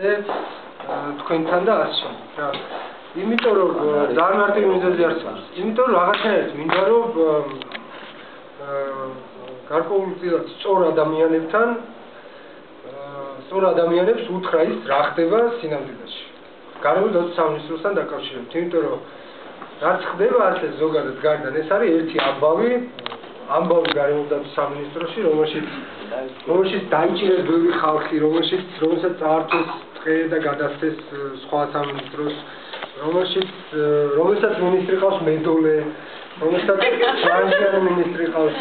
თქვენთან და ასე რა. იმიტომ რომ ძალიან მარტივი მიზეზი არსებობს. იმიტომ რომ რაღაცნაირად მინდა რომ გარკვეულწილად სწორ ადამიანებს უთხრა ის რა ხდება სინამდვილეში. გარკვეულ სამინისტროსთან დაკავშირებით. იმიტომ რომ რაც ხდება ასე ზოგადად გარდან ეს არის ერთი ამბავი გარემოდაც სამინისტროში, რომელშიც დაიჭირეს ბევრი ხალხი, რომელსაც წაართვეს ტყე და გადასცეს სხვა სამინისტროს, რომელსაც მინისტრი ყავს მედოლე, რომელსაც ჟანჟიანი მინისტრი ყავს.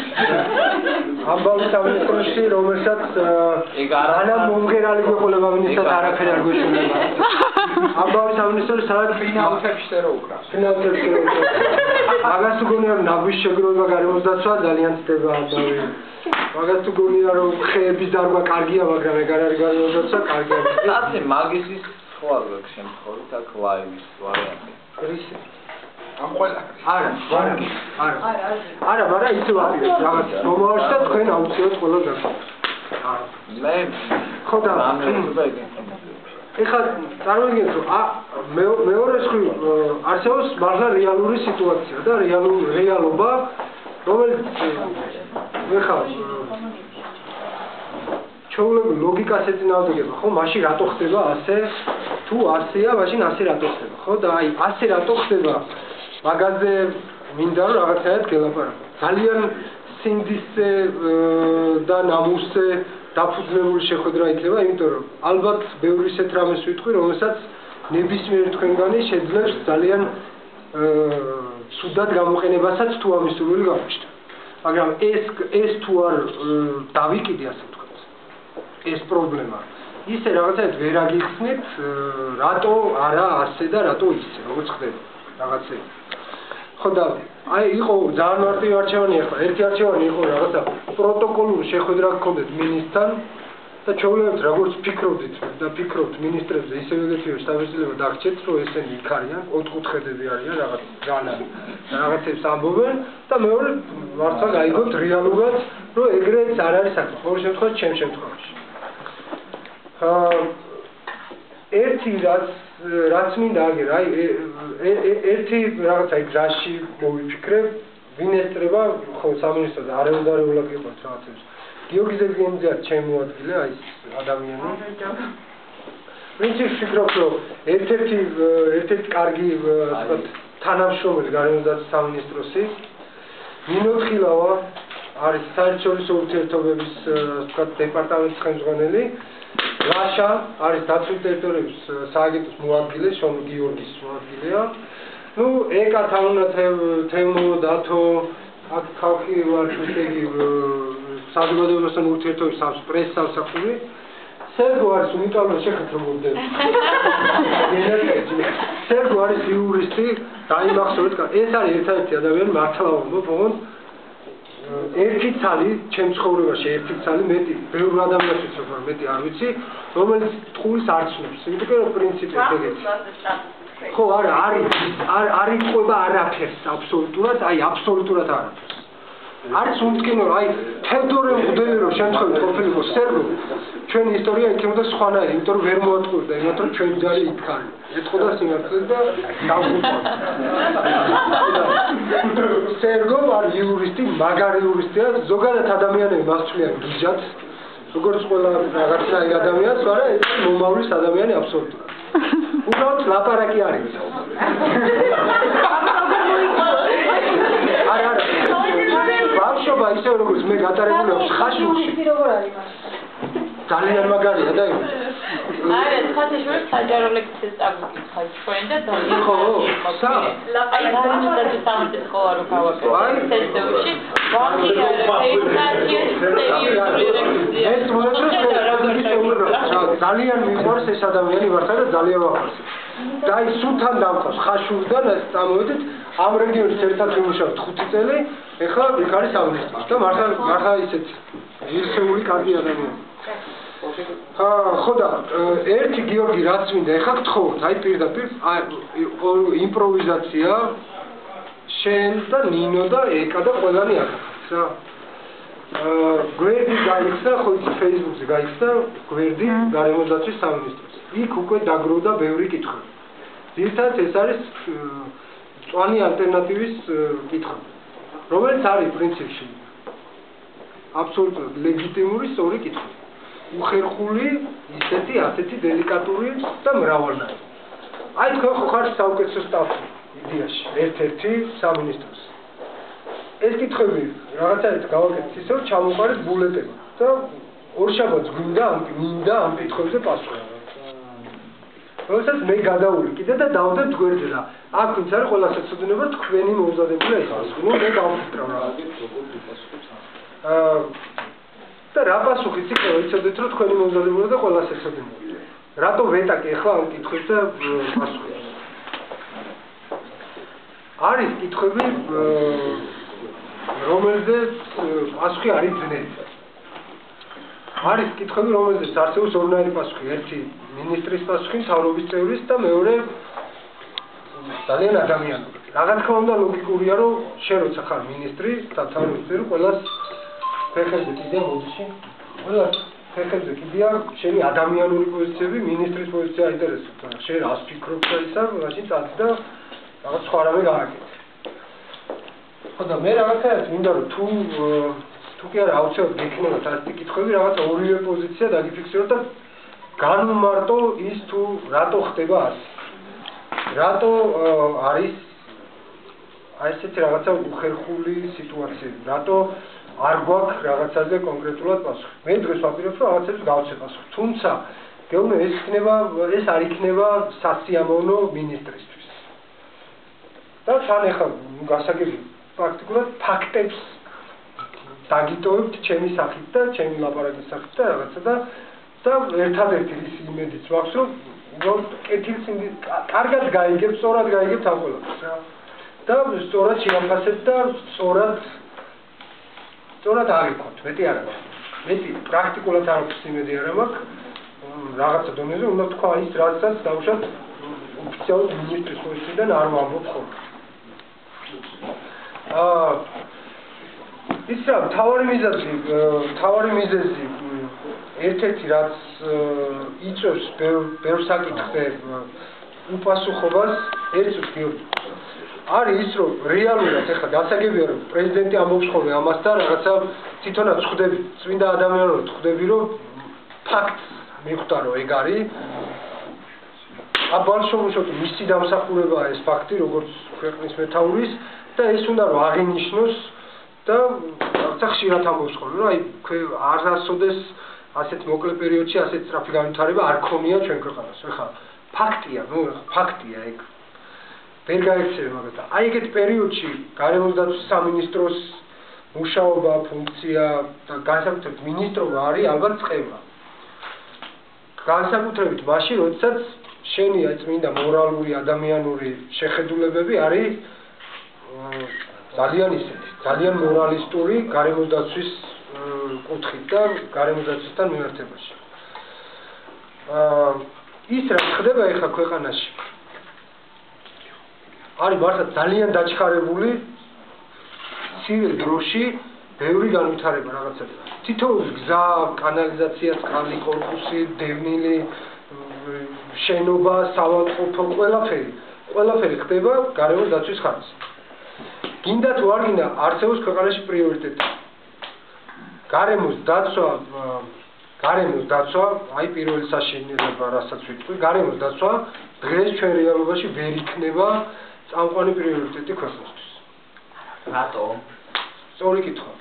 ამბავი სამინისტროში, რომელსაც ანა მომღერალი გვეყოლება მინისტრად არაფერი არ გვეშველება. ამბავი სამინისტროში სადაც ფინანსებში რო უკრავს. მაგას თუ გონია რომ ნაგვის შეგროვება გარემოს დაცვა ძალიან ცდება ამბავი. მაგას თუ გონია რომ ხეების დარგვა კარგია, მაგრამ ეგ არ არის გარემოს დაცვა, კარგია. ასე მაგისის სხვა როგორ შემთხვევით აქ ლაივის ვარიანტი. რისი? ამ ყველა არა, მაგრამ ისე ვაპირებ რაღაც მომავალში და თქვენ აუცილებლად ყველა გახსოვთ. მე ხო და ეხლა წარმოგიდგენთ რომ მეორე მხრივ არსებობს მართლა რეალური სიტუაცია და რეალობა, რომელიც ეხლა ჩვეულებრივ ლოგიკას ეწინააღმდეგება, ხო? მაშინ რატო ხდება ასე? თუ ასეა, მაშინ ასე რატო ხდება, ხო? და აი ასე რატო ხდება? მაგაზე მინდა რომ რაღაცნაირად გელაპარაკო. ძალიან სინდისე და ნამუსე დაფუძნებული შეხვედრა იქნება, იმიტომ რომ ალბათ ბევრი ისეთ რამეს ვიტყვი, რომელსაც ნებისმიერი თქვენგანი შეძლებს ძალიან ცუდად გამოყენებასაც თუ ამის სურვილი გამოჩნდა. მაგრამ ეს თუ არ დავიკიდე, ასე ვთქვათ, ეს პრობლემა. ისე რაღაცნაირად ვერ აგიხსნით, რატო არა ასე და რატო ისე, როგორც ხდება რაღაცები. ხო და აი იყო ძალიან მარტივი არჩევანი ახლა. ერთი არჩევანი იყო რაღაცა პროტოკოლური შეხვედრა გქონდეთ მინისტრთან და ჩვეულებრივ როგორც ფიქრობთ მინისტრებზე ისევე ეგეთივე შტაბ-ბიძილება დაგჭერთ, რომ ესენი იქ არიან, ოთხკუთხედები არიან, რაღაცებს ამბობენ და მეორე მართლა გაიგოთ რეალურად, რომ ეგრეც არ არის საქმე. ყოველ შემთხვევაში ჩემ შემთხვევაში. ერთი რაც მინდა აგერ, აი ერთი რაღაცა იქ გზაში მოვიფიქრე, ვინ ესწრება ხო სამინისტროზე არაუდარეულად იყოთ რაღაცებს. გიორგი ზეგნიძე არის ჩემი მოადგილე, აი ეს ადამიანი. პრინციპში ვფიქრობ, რომ ერთ-ერთი კარგი თანამშრომელი გარემოდაც სამინისტროსი ნინო თხილავა არის საერთაშორისო ურთიერთობების დეპარტამენტის ხელმძღვანელი. ლაშა არის დაცული ტერიტორიების სააგენტოს მოადგილე, შონო გიორგის მოადგილეა. ნუ ეკა თამუნა თემო დათო აქ ხალხი ვარ ისეთი საზოგადოებასთან ურთიერთობების პრესის სამსახური. სერგო არის უნიკალური შეხვედრა მომდევნო. სერგო არის იურისტი, დაიმახსოვრეთ, ეს არის ერთადერთი ადამიანი მართლა ვამბობ, ოღონდ ერთი ცალი ჩემ ცხოვრებაში ერთი ცალი მეტი ბევრ ადამიანს ვიცი რომ მეტი არ ვიცი რომელიც ტყუილს არ ცნობს იმიტომ რომ პრინციპი ეგეთი ხო არა არ იყვება არაფერს აბსოლუტურად არაფერს არის უმტკინო აი თევდორე მღვდელი რომ შემთხვევით ყოფილიყო სერგო ჩვენი ისტორია იქნებოდა სხვანაირი იმიტომ რომ ვერ მოატყუებდა იმათ რომ ჩვენი ძალი იქ არის ეწყოდა სიმართლეს და დავუყო სერგო არის იურისტი მაგარი იურისტია ზოგადად ადამიანები მასწვლიან გიჟად როგორც ყველა რაღაცნაირი ადამიანს არა ეს მომავლის ადამიანი აბსოლუტურად უბრალოდ ლაპარაკი არის არა ბავშვობა ისე როგორც მე გატარებული აქვს ხაშურში ძალიან მაგარია და არა, ხათაშორის საჯარო ლექციებს წაგიკითხა ჩვენ და ძალიან ხო, სა? აი, დამჭირდა სამწის სკოლა რო გავაკეთე. თესტებში, ვახი ეს ძალიან მიყვარს ეს ადამიანი მართლა და ძალიან ვახარს. და აი სულთან დამყავს ხაშურიდან წამოვედით ამ რეგიონში ერთად ვიმუშავებთ 5 წელი, ეხლა იქ არის სამინისტრო და მართლა ისეთ ღირსეული კარგი ადამიანი. ხო და ერთი გიორგი რაც მინდა ეხლა გთხოვთ აი პირდაპირ იმპროვიზაცია შენ და ნინო და ეკა და ყველანი ახაც რა გვერდი გაიხსნა ხო იცი ფეისბუქზე გაიხსნა გვერდი გარემოდაცვის სამინისტროს იქ უკვე დაგროვდა ბევრი კითხვები. ძირითადად ეს არის მწვანე ალტერნატივის კითხვები, რომელიც არის პრინციპში აბსოლუტურად ლეგიტიმური სწორი კითხვები. უხერხული, ასეთი დელიკატური და მრავალნაირი. აი თქვენ ხო ხართ საუკეთესო სტაფი იდეაში, ერთ-ერთი სამინისტროს. ეს კითხვები რაღაცაით გავაკეთეთ ისე, რომ ჩამოყარეთ ბულეტები და ორშაბათს გვინდა ამ კითხვებზე პასუხი. როდესაც მე გადავული კიდე და დავდებ გვერდზე და აქ ვინც არის ყველას ეცოდინება თქვენი მოუზადებული ეს პასუხი. ნუ მე გავფიქრე რაღაც. და რა პასუხიც იქნება იცოდეთ რომ თქვენი მოუზადებული და ყველას ეცოდინება. რატო ვეტაკი ახლა ამ კითხვებზე პასუხი? არის კითხვები რომელზეც პასუხი არის ძნელი. არის კითხვები რომელზეც არსებობს ორნაირი პასუხი. ერთი მინისტრის პასუხი, მთავრობის წევრის და მეორე ძალიან ადამიანური. რა თქმა უნდა ლოგიკურია რომ შენ როცა ხარ მინისტრი და მთავრობის წევრი ყველას ფეხებზე კიდია მოდიში. ყველას ფეხებზე კიდია შენი ადამიანური პოზიციები, მინისტრის პოზიცია აინტერესებს. შენ რას ფიქრობ და ისა, მაშინ წადი და რაღაც სხვა რამე გააკეთე. და მე რაღაცაა მინდა რომ თუ კი არა აუცილებლად გექნებათ ასეთი კითხვები რაღაცა ორივე პოზიცია დაგიფიქსიროთ და განვმარტო ის თუ რატო ხდება ასე. რატო არის ესეთი რაღაცა უხერხული სიტუაციები, რატო არ გვაქვს რაღაცაზე კონკრეტულად პასუხი. მე დღეს ვაპირებ რომ რაღაცებს გავცე პასუხი. თუმცა გეუბნე ეს არ იქნება სასიამოვნო მინისტრისთვის. და თან ეხლა გასაგები პრაქტიკულად ფაქტებს დაგიტოვებთ ჩემი სახით და ჩემი ლაპარაკის სახით და რაღაცა და ერთადერთი ის იმედიც მაქვს რომ უბრალოდ კეთილს კარგად გაიგებ, სწორად გაიგებთ ამ ყველაფერს რა. და სწორად შეაფასებთ და სწორად აღიქვათ, მეტი არ აქვს. მეტი პრაქტიკულად არ აქვს იმედი არ მაქვს. რაღაცა დონეზე უნდა თქვა ის რასაც დავუშვათ ოფიციალურ მინისტრის პოზიციიდან არ ვამბობ ხოლმე. ის რა თავარი მიზეზი ერთ-ერთი რაც იწვევს ბევრ საკითხზე უპასუხობას ერთს გიორგი არის ის რომ რეალურად ეხლა გასაგებია რომ პრეზიდენტი ამბობს ხოლმე ამას და რაღაცა თვითონაც ხვდები წმინდა ადამიანურად ხვდები რომ ფაქტს მიხვდა რომ ეგ არის აბალშოვუშოთ მისი დამსახურებაა ეს ფაქტი როგორც ქვეყნის მეთაურის და ეს უნდა რომ აღინიშნოს და რაღაცა ხშირად ამბობს ხოლმე რომ აი არასოდეს ასეთ მოკლე პერიოდში ასეთ სწრაფი განვითარება არ ქონია ჩვენ ქვეყანას. ეხლა ფაქტია, ფაქტია ეგ. ვერ გაიქცევი მაგათა. აი ეგეთ პერიოდში გარემოსდაცვის სამინისტროს მუშაობა, ფუნქცია და განსაკუთრებით მინისტრობა არის ალბათ წყება. განსაკუთრებით მაშინ, როდესაც შენი წმინდა მორალური, ადამიანური შეხედულებები არის ძალიან მორალისტური გარემოსდაცვის კუთხით და გარემოსდაცვისთან მიმართებაში. ის რაც ხდება ეხლა ქვეყანაში არის მართლა ძალიან დაჩქარებული ცივ დროში ბევრი განვითარება რაღაცები. თითოეული გზა, კანალიზაცია, წყალი, კორპუსი, დევნილი, შენობა, საავადმყოფო, ყველაფერი ხდება გარემოსდაცვის ხარჯზე. გინდა თუ არ გინდა არსებობს ქვეყანაში პრიორიტეტი. გარემოს დაცვა, აი პირველი საშინელება, რასაც ვიტყვი, გარემოს დაცვა დღეს ჩვენ რეალობაში ვერ იქნება წამყვანი პრიორიტეტი ქვეყნისთვის. რატო? სწორი კითხვა.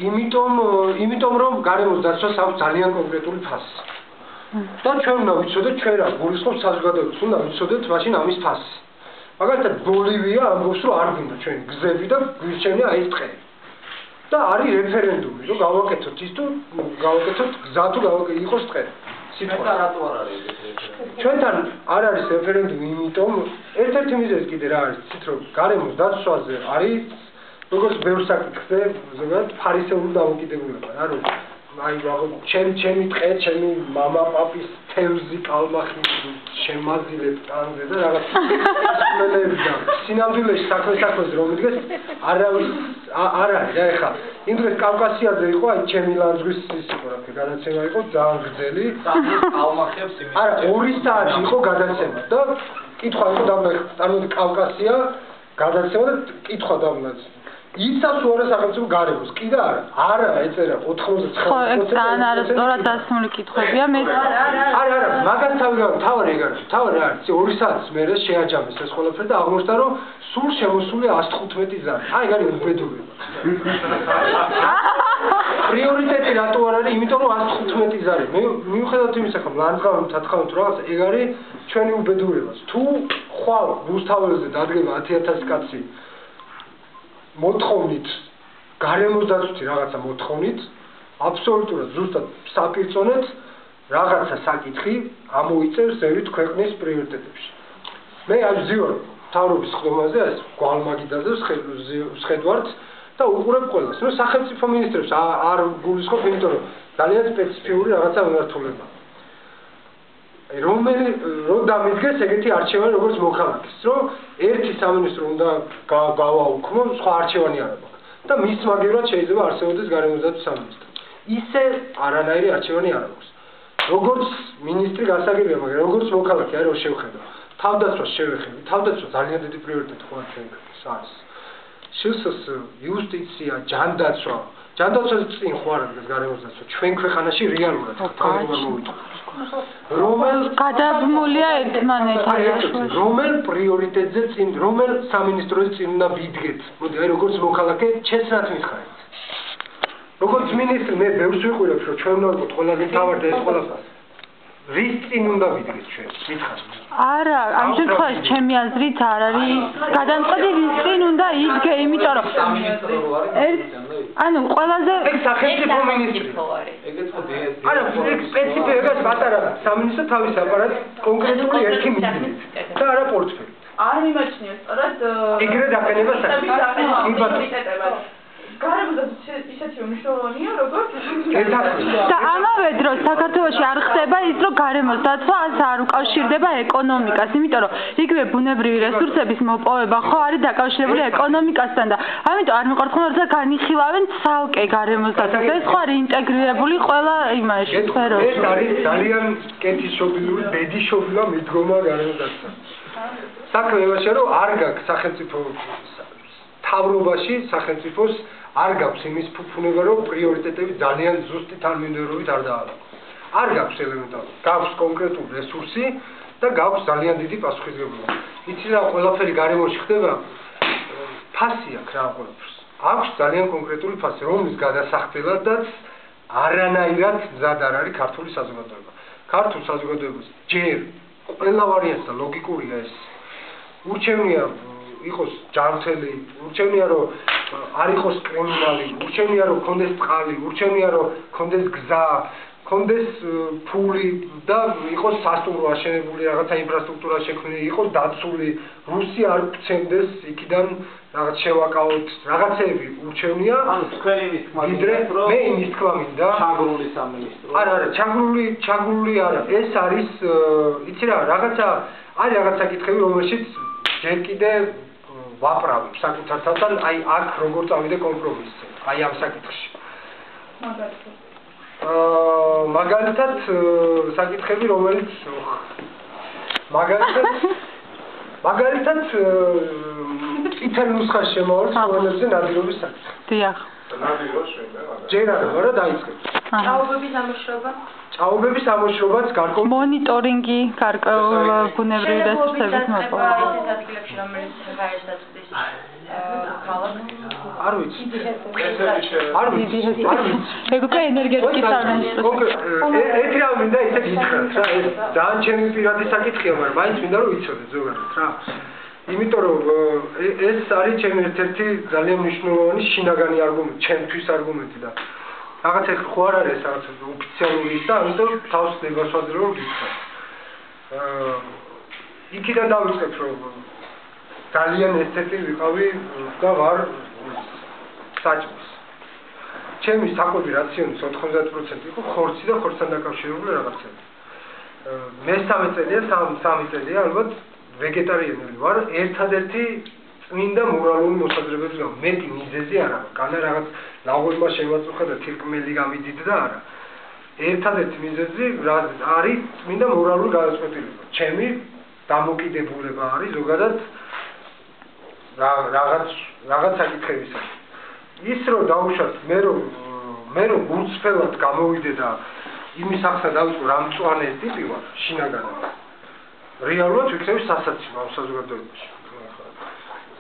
იმიტომ რომ გარემოს დაცვას აქვს ძალიან კონკრეტული ფასი. და ჩვენ უნდა ვიცოდეთ, ჩვენ რა გულისხმობს საზოგადოებას, უნდა ვიცოდეთ მაშინ ამის ფასი. მაგალითად ბოლივია ამბობს რომ არ გვინდა ჩვენ გზები და გვირჩენია აი ეს ტყეები. და არის რეფერენდუმი, რომ გავაკეთოთ ის თუ გავაკეთოთ გზა თუ იყოს ტყე. ჩვენთან რატო არ არის რეფერენდუმი? ჩვენთან არ არის რეფერენდუმი, იმიტომ ერთ-ერთი მიზეზი კიდე რა არის, იცით რომ გარემოს დაცვაზე არის როგორც ბევრ საკითხზე ზოგადად ფარისეული დამოკიდებულება რა რომ აი ჩემი ტყე, ჩემი მამა, პაპის თევზი, კალმახი შემაზილებ ტანზე და რაღაც სინამდვილეში საქმეზე რომ მიდგეს არ არის რა ეხლა იმ დროს კავკასიაზე იყო აი ჩემი ლანძღვის ის იყო რა გადაცემა იყო ძალიან გრძელი ალმახებს იმის არა 2 საათი იყო გადაცემა და კითხვა იყო დამნახე წარმოიდგინე კავკასია გადაცემა და კითხვა დამნახე იცავს უარა სახელმწიფო გარემოს კი და არა ეწერა 99% ხო ეგ ძალიან არასწორად დასმული კითხვებია მე არა მაგას თავი არის 2 საათის მერე შეაჯამეს ეს ყველაფერი და აღმოჩნდა რომ სულ შემოსული 115 ზარი აი ეგ არის უბედურება პრიორიტეტი რატო არ არის იმიტომ რომ 115 ზარი მე მიუხედავად იმისა რომ ლანძღავი თათხანა თუ რაღაც ეგ არის ჩვენი უბედურება თუ ხვალ რუსთაველზე დადგება 10000 კაცი მოთხოვნით გარემოს დაცვითი რაღაცა მოთხოვნით აბსოლუტურად ზუსტად საპირწონეთ რაღაცა საკითხი ამოიწევს ზევით ქვეყნის პრიორიტეტებში მე ამ ზიარ თავრობის ხდომაზე ეს გვალმაგიდაზე ვხედავთ და უყურებ ყველას ნუ სახელმწიფო მინისტრებს არ გულისხმობ იმიტომ რომ ძალიან სპეციფიური რაღაცა მიმართულება რომ დამიდგეს ეგეთი არჩევანი როგორც მოქალაქის რომ ერთი სამინისტრო უნდა გავაუქმო სხვა არჩევანი არ აქვს და მის მაგივრად შეიძლება არსებობდეს გარემოსდაცვის სამინისტრო ისე არანაირი არჩევანი არ აქვს როგორც მინისტრი გასაგებია მაგრამ როგორც მოქალაქე არ შევხედო თავდაცვას შევეხები თავდაცვა ძალიან დიდი პრიორიტეტი ხო ჩვენ ქვეყნის არის შსს იუსტიცია ჯანდაცვა წინ ხო არ არის გარემოსდაცვა ჩვენ ქვეყანაში რეალურად რომელ გადაბმულია ერთმანეთთან რომელ პრიორიტეტზე წინ რომელ სამინისტროზე წინ უნდა ვიდგეთ მოდი აი როგორც მოქალაქე ჩემს რაც მიხარეთ როგორც მინისტრი მე ბევრს ვიყურებ რომ ჩვენ უნდა ვიყოთ ყველაზე მთავარი და ეს ყველაფერი რის წინ უნდა ვიდგეთ ჩვენ მითხარით არა ამ შემთხვევაში ჩემი აზრით არ არის გადამწყვეტი რის წინ უნდა იდგე იმიტომ რომ ანუ ყველაზე ეგ სახელმწიფო მინისტრი ეგეც ხო არა ეგ სპეციფიკა პატარა სამინისტრო თავის აპარატს კონკრეტული ერთი მიზნით და არა პორტფელი არ მიმაჩნია სწორად ეგრე დაყენება საკითხი ისეთი მნიშვნელოვანია როგორც და ამავე დროს საქართველოში არ ხდება ის რომ გარემოს დაცვა არ უკავშირდება ეკონომიკას იმიტომ რომ იგივე ბუნებრივი რესურსების მოპოვება ხო არის დაკავშირებული ეკონომიკასთან და ამიტომ არ მიყვარხარ რომ განიხილავენ ცალკე გარემოს დაცვას ეს ხო არის ინტეგრირებული ყველა იმაში სფეროში ეს არის ძალიან კეთილშობილური ბედიშობილა მიდგომა გარემოს დაცვა საქმე იმაშია რომ არ გაქვს სახელმწიფო თავრობაში სახელმწიფოს არ გაქვს იმის ფუფუნება რომ პრიორიტეტები ძალიან ზუსტი თანმიმდევრობით არ დაალაგოს. არ გაქვს ელემენტარული. გაქვს კონკრეტული რესურსი და გაქვს ძალიან დიდი პასუხისმგებლობა. იცი რა ყველაფერი გარემოში ხდება ფასი აქვს რა ყველაფერს. აქვს ძალიან კონკრეტული ფასი, რომლის გადასახდელადაც არანაირად მზად არ არის ქართული საზოგადოება. ქართულ საზოგადოებას ჯერ ყველა ვარიანტი და ლოგიკურია ეს. ურჩევნია იყოს ჯანმრთელი, ურჩევნია რომ არ იყოს კრიმინალი, ურჩევნია რომ კონდეს წყალი, ურჩევნია რომ კონდეს გზა, კონდეს ფული და იყოს სასტუმრო აშენებული, რაღაცა ინფრასტრუქტურა შექმნილი, იყოს დაცული, რუსი არ გცემდეს იქიდან რაღაც შევაკავოთ, რაღაცეები ურჩევნია. ანუ თქვენი მის თქმა მე იმის თქმა მინდა. ჩაგრული სამინისტრო. არა, ჩაგრული არა. ეს არის, იცი რა, რაღაცა არის რაღაცა კითხები, რომელშიც ჯერ კიდე ვაправებ საკუთარ თავთან, აი აქ როგორ წავიდე კომპრომისზე, აი ამ საკითხში. მაგალითად საკითხები, რომელიც მაგალითად წითელ ნუსხას შემოვარს რომელზე ნადირობის საკითხი. დიახ. ჯერ არა, მაგრამ დაიწყეთ. ჭაობების ამოშრობა. ჭაობების ამოშრობაც გარკვეულ მონიტორინგი, გარკვეულ ბუნებრივი რესურსების მოპოვება. ეს ადგილებში რომელიც გარეს დაწვდის არ ვიცი. არ ვიცი. ეგ უკვე ენერგეტიკის სამინისტრო. ერთი რამ მინდა ისე გითხრათ რა, ეს ძალიან ჩემი პირადი საკითხია, მაგრამ მაინც მინდა რომ ვიცოდეთ ზოგადად რა. იმიტომ რომ ეს არის ჩემი ერთ-ერთი ძალიან მნიშვნელოვანი შინაგანი არგუმენტი, ჩემთვის არგუმენტი და რაღაც ეს ხო არ არის რაღაც ოფიციალური ის და ამიტომ თავს დებასვადე რომ გითხრათ. იქიდან დავიწყებ რომ ძალიან ესეთი ვიყავი და ვარ საჭმის. ჩემი საკვები რაციონის 90% იყო ხორცი და ხორცთან დაკავშირებული რაღაცები. მე 3 წელია ალბათ ვეგეტარიანელი ვარ, ერთადერთი წმინდა მორალური მოსაზრებების გამო მეტი მიზეზი არა განა რაღაც ლაღვებმა შემაწუხა და თირკმელი გამიდიდა არა ერთადერთი მიზეზი არის წმინდა მორალური გადაწყვეტილება ჩემი დამოკიდებულება არის ზოგადად რაღაც საკითხებისა ის რომ დავუშვათ მე რომ გულწრფელად გამოვიდე და იმის ახსნა დავიწყო რა მწვანე ტიპი ვარ შინაგანად რეალურად ვიქნები სასაცილო ამ საზოგადოებაში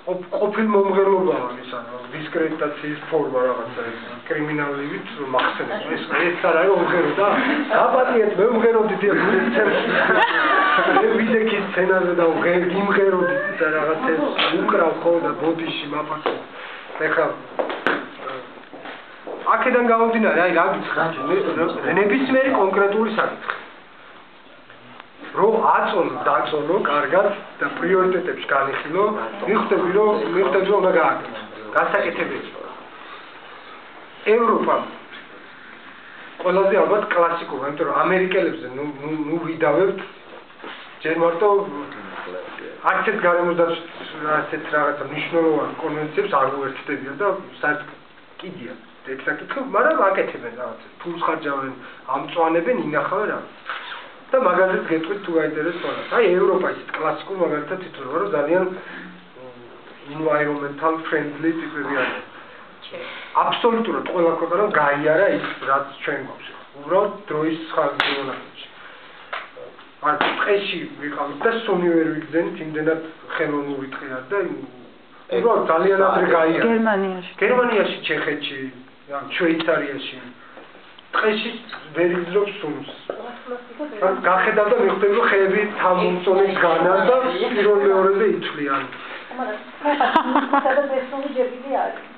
ყოფილ მომღერლობა ისა დისკრედიტაციის ფორმა რაღაცა კრიმინალივით მახსენებ ეს არ არის მომღერო და გაპატიეთ მე მომღეროდი და მე ვიდექი სცენაზე და იმღეროდი და რაღაცა უკრავ ხო და ბოდიში მაფასე ეხლა აქედან გამომდინარე აი რა გიცხადე ნებისმიერი კონკრეტული საკითხი რომ დაწონო კარგად და პრიორიტეტებში განიხილო მიხვდები რომ უნდა გააკეთო გასაკეთებელი ევროპა ყველაზე ალბათ კლასიკურია იმიტომ რომ ამერიკელებზე ნუ ვიდავებთ ჯერ მარტო არც ერთ გარემოსდაცვის ასეთ რაღაცა მნიშვნელოვან კონვენციებს არ უერთდებიან და საერთოდ კიდია ეგ საკითხი მაგრამ აკეთებენ რაღაცა ფულს ხარჯავენ ამწვანებენ ინახავენ რა და მაგალითად გეტყვით თუ გაინტერესებთ აი ევროპა ისეთ კლასიკურ მაგალითად თვითონ რომ ძალიან environmental friendly ტიპები არის აბსოლუტურად ყველა ქვეყანამ გაიარა ის რაც ჩვენ გვაქვს უბრალოდ დროის ხარჯზე არ წეში ვიყავით და სუნი ვერ ვიგზენით იმდენად ხელოვნური ტყე არ და უბრალოდ ძალიან ადრე გაიარა გერმანიაში ჩეხეთში შვეიცარიაში ტყეში ვერ იგზნობს სუნს გახედავ და მიხვდები რომ ხეები თამომწონებს განარ და პირველ მეორეზე ითვლიან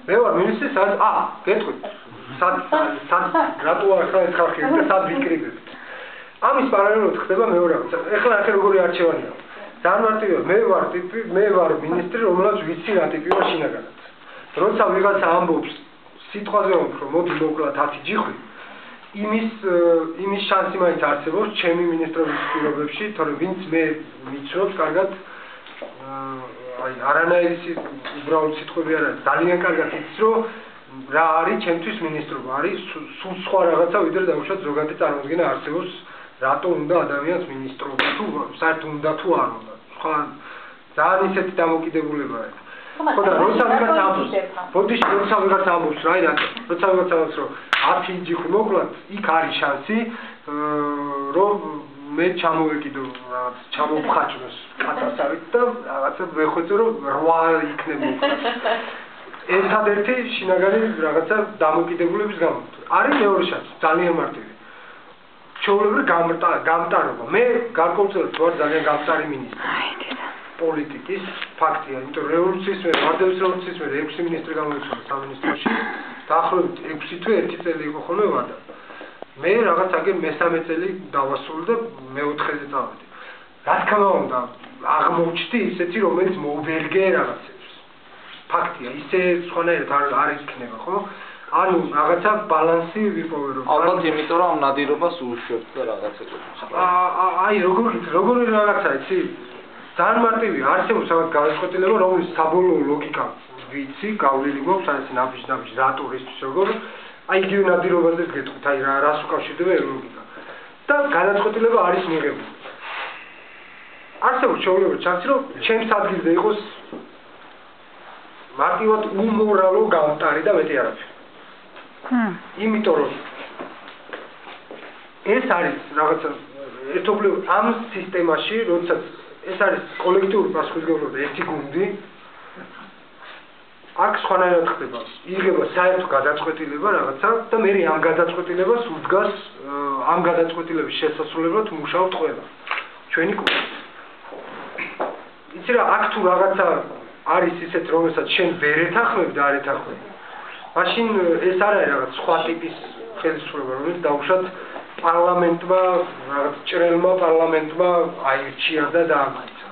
მე ვარ მინისტრი გეტყვით რატო ახლა ეს ხალხი და სად ვიკრიბებთ ამის პარალელურად ხდება მეორე რაღაცა ეხლა ახლა როგორი არჩევანია ძალიან მარტივია მე ვარ მინისტრი რომელსაც ვიცი რა ტიპია შინაგანად როცა ვიღაცა ამბობს სიტყვაზე რომ მოდი მოკლათ 10 ჯიხვი იმის შანსი მაინც არსებობს ჩემი მინისტრობის პირობებში თორემ ვინც მე მიცნობს კარგად აი არანაირი უბრალოდ სიტყვები არ არის ძალიან კარგად იცის რომ რა არის ჩემთვის მინისტრობა არის სულ სხვა რაღაცა ვიდრე დავუშვათ ზოგადი წარმოდგენა არსებობს რატო უნდა ადამიანს მინისტრობა თუ საერთოდ უნდა თუ არ უნდა სხვა ძალიან ისეთი დამოკიდებულება არის ხო და როცა ვიღაც ამბობს რა როცა ვიღაც ამბობს რომ 10 ჯიხვი მოკლათ იქ არის შანსი რომ მე ჩამოვეკიდო რაღაც ჩამოვხაჭროს კატასტროფით და რაღაცა ვეხვეწე რომ 8 იქნება ერთადერთი შინაგანი რაღაცა დამოკიდებულების გამო არის მეორე შანსი ძალიან მარტივი ჩვეულებრივ გამტარობა მე გარკვეულწილად ვარ ძალიან გამტარი მინისტრი პოლიტიკის ფაქტია იმიტომ რევოლუციის მერე ვარდების რევოლუციის მერე 6 მინისტრი გამოიწვია სამინისტროში დაახლოებით 6 თვე 1 წელი იყო ხოლმე ვარდა მე რაღაც აგერ მესამე წელი დავასრულე და მეოთხეზე წავედი რა თქმა უნდა აღმოჩნდი ისეთი რომელიც მოუბერგე რაღაცებს ფაქტია ისე სხვანაირად არ იქნება ხო ანუ რაღაცა ბალანსი ვიპოვე რომ ალბათ იმიტომ რომ ამ ნადირობას უშვებთ და რაღაცებს აი როგორი რაღაცა იცი ძალიან მარტივია არსებობს რაღაც გადაწყვეტილება რომლის საბოლოო ლოგიკა ვიცი გავლილი გვაქვს აი ეს ნაბიჯ რატო ისთვის როგორ აი იგივე ნადირობაზეც გეტყვით აი რას უკავშირდება ეს ლოგიკა და გადაწყვეტილება არის მიღებული არსებობს ჩვეულებრივ ჩანსი რომ ჩემს ადგილზე იყოს მარტივად უმორალო გამტარი და მეტი არაფერი იმიტომ რომ ეს არის რაღაცა ერთობლივ ამ სისტემაში როდესაც ეს არის კოლექტიური პასუხისმგებლობა ერთი გუნდი აქ სხვანაირად ხდება იღება საერთო გადაწყვეტილება რაღაცა და მე ამ გადაწყვეტილებას უდგას ამ გადაწყვეტილების შესასრულებლად მუშაობთ ყველა ჩვენი კლუბი იცი რა აქ თუ რაღაცა არის ისეთ რომელსაც შენ ვერ ეთანხმებ და არ ეთანხმებ მაშინ ეს არ არის რაღაც სხვა ტიპის ხელისუფლება რომელიც დაუშვათ პარლამენტმა რაღაც ჭრელმა პარლამენტმა აირჩია და დაამტკიცა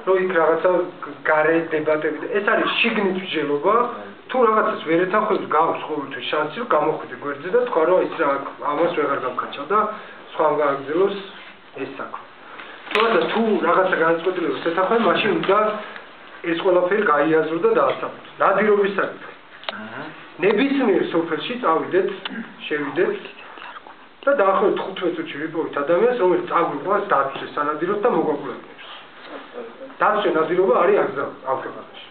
რომ იქ რაღაცა გარე დებატები ეს არის შიგნით მსჯელობა თუ რაღაცას ვერ ეთანხმებს გაქვს ყოველთვის შანსი რომ გამოხვიდე გვერდზე და თქვა რომ ის რა ამას ვეღარ გამქაჩავ და სხვამ გააგრძელოს ეს საქმე თუ რაღაცა განაწყვეტილებას ეთანხმებ მაშინ უნდა ეს ყველაფერი გაიაზრო და დაასაბუთო. ნადირობის საკითხი. ნებისმიერ სოფელში წავიდეთ, შევიდეთ და დაახლოებით 15 წუთში ვიპოვეთ ადამიანს, რომელიც წაგვიყვანს დაცვეს სანადიროს და მოგვაკვლევებს. დაცვე ნადირობა არის ამ ქვეყანაში.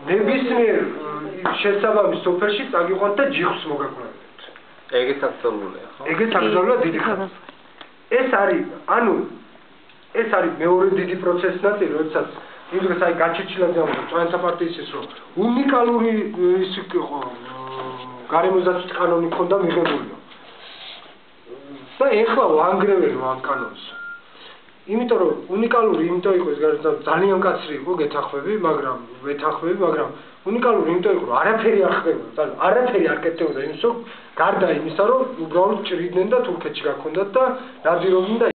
ნებისმიერ შესაბამის სოფელში წაგიყვანთ და ჯიხს მოგაკვლევებთ. ეგეც აკრძალულია, ხო? ეგეც აკრძალულია დიდი ხანი. ეს არის მეორე დიდი პროცესის ნაწილი, როდესაც იმდროს აი გაჩეჩილაძე ამბობს ჭვიანთა პარტიის ის რომ უნიკალური ის იყო გარემოზაცვის კანონი ქონდა მიღებული. და ეხლა ვანგრევენ ამ კანონს. იმიტომ რომ უნიკალური იმიტომ იყო ეს ძალიან კაცრი იყო გეთანხმები, მაგრამ უნიკალური იმიტომ იყო რომ არაფერი არ ხდებოდა, არაფერი არ კეთდებოდა იმის რომ გარდა იმისა რომ უბრალოდ ჭრიდნენ და თურქეთში გაქონდათ და ნადირობდნენ და